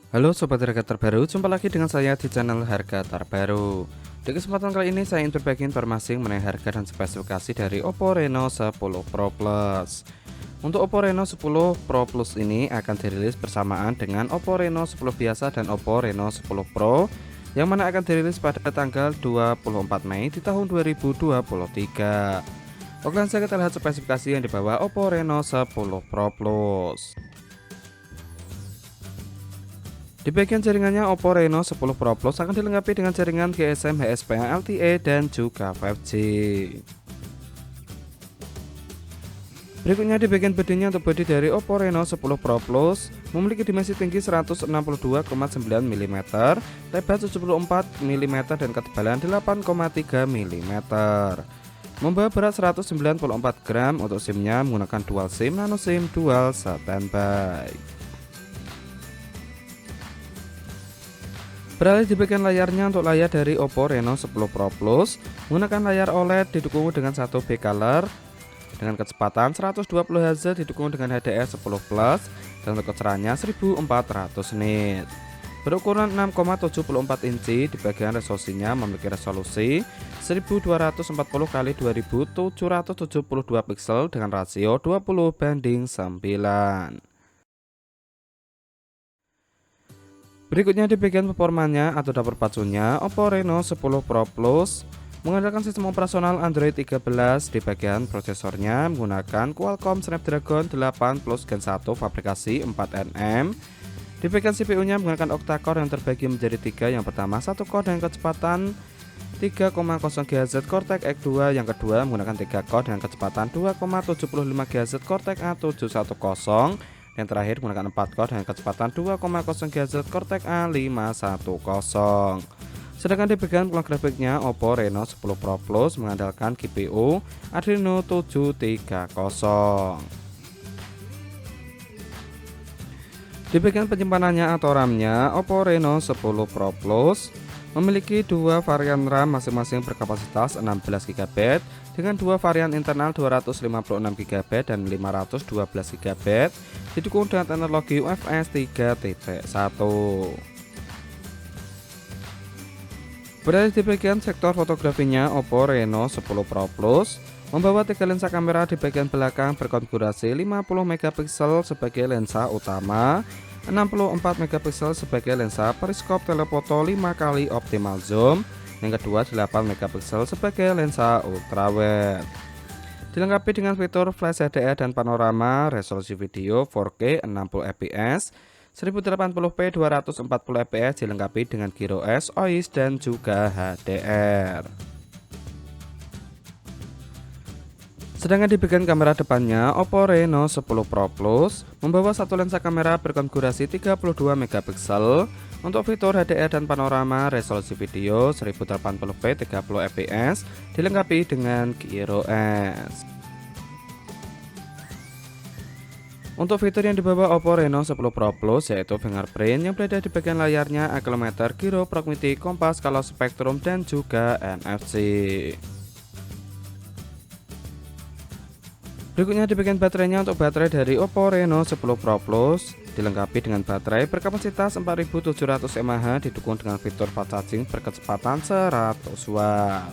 Halo sobat harga terbaru, jumpa lagi dengan saya di channel harga terbaru. Di kesempatan kali ini saya ingin berbagi informasi mengenai harga dan spesifikasi dari Oppo Reno 10 Pro Plus. Untuk Oppo Reno 10 Pro Plus ini akan dirilis bersamaan dengan Oppo Reno 10 biasa dan Oppo Reno 10 Pro, yang mana akan dirilis pada tanggal 24 Mei di tahun 2023. Oke, langsung kita lihat spesifikasi yang dibawa Oppo Reno 10 Pro Plus. Di bagian jaringannya, Oppo Reno 10 Pro Plus akan dilengkapi dengan jaringan GSM HSPA LTE dan juga 5G. Berikutnya di bagian bodinya, untuk bodi dari Oppo Reno 10 Pro Plus memiliki dimensi tinggi 162,9 mm, lebar 74 mm dan ketebalan 8,3 mm. Membawa berat 194 gram. Untuk SIM-nya menggunakan dual SIM, nano SIM dual standby. Beralih di bagian layarnya, untuk layar dari Oppo Reno 10 Pro Plus menggunakan layar OLED didukung dengan 1B color dengan kecepatan 120 Hz, didukung dengan HDR10 Plus dan untuk kecerahannya 1400 nit. Berukuran 6,74 inci. Di bagian resolusinya memiliki resolusi 1240 x 2772 pixel dengan rasio 20:9. Berikutnya di bagian performanya atau dapur pacunya, Oppo Reno 10 Pro Plus mengandalkan sistem operasional Android 13. Di bagian prosesornya menggunakan Qualcomm Snapdragon 8 Plus Gen 1 fabrikasi 4nm. Di bagian CPU-nya menggunakan octa-core yang terbagi menjadi 3. Yang pertama 1 core dengan kecepatan 3,0 GHz Cortex X2, yang kedua menggunakan 3 core dengan kecepatan 2,75 GHz Cortex A710, yang terakhir menggunakan 4 core dengan kecepatan 2,0 GHz Cortex A510. Sedangkan di bagian clock grafiknya, Oppo Reno 10 Pro Plus mengandalkan GPU Adreno 730. Di bagian penyimpanannya atau RAM-nya, Oppo Reno 10 Pro Plus memiliki dua varian RAM masing-masing berkapasitas 16 GB dengan dua varian internal 256 GB dan 512 GB, didukung dengan teknologi UFS 3.1. Berada di bagian sektor fotografinya, Oppo Reno 10 Pro Plus membawa 3 lensa kamera. Di bagian belakang berkonfigurasi 50 megapiksel sebagai lensa utama, 64 megapiksel sebagai lensa periskop telefoto 5 kali optimal zoom, yang kedua 8 megapiksel sebagai lensa ultrawide. Dilengkapi dengan fitur flash HDR dan panorama, resolusi video 4K 60 fps, 1080p 240 fps, dilengkapi dengan gyros, OIS dan juga HDR. Sedangkan di bagian kamera depannya, Oppo Reno 10 Pro Plus membawa satu lensa kamera berkonfigurasi 32 megapiksel. Untuk fitur HDR dan panorama, resolusi video 1080p 30 fps, dilengkapi dengan gyros. Untuk fitur yang dibawa Oppo Reno 10 Pro Plus yaitu fingerprint yang berada di bagian layarnya, accelerometer, gyro, proximity, kompas, color spektrum, dan juga NFC. Berikutnya di bagian baterainya, untuk baterai dari Oppo Reno 10 Pro Plus dilengkapi dengan baterai berkapasitas 4700 mAh, didukung dengan fitur fast charging berkecepatan 100 watt.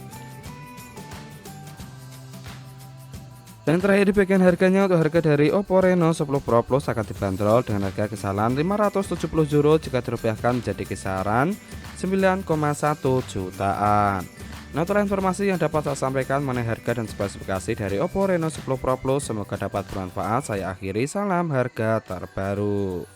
Dan terakhir di bagian harganya, untuk harga dari Oppo Reno 10 Pro Plus akan dibanderol dengan harga kisaran 570 euro jika dirupiahkan menjadi kisaran 9,1 jutaan. Nah, itulah informasi yang dapat saya sampaikan mengenai harga dan spesifikasi dari Oppo Reno 10 Pro Plus. Semoga dapat bermanfaat. Saya akhiri, salam harga terbaru.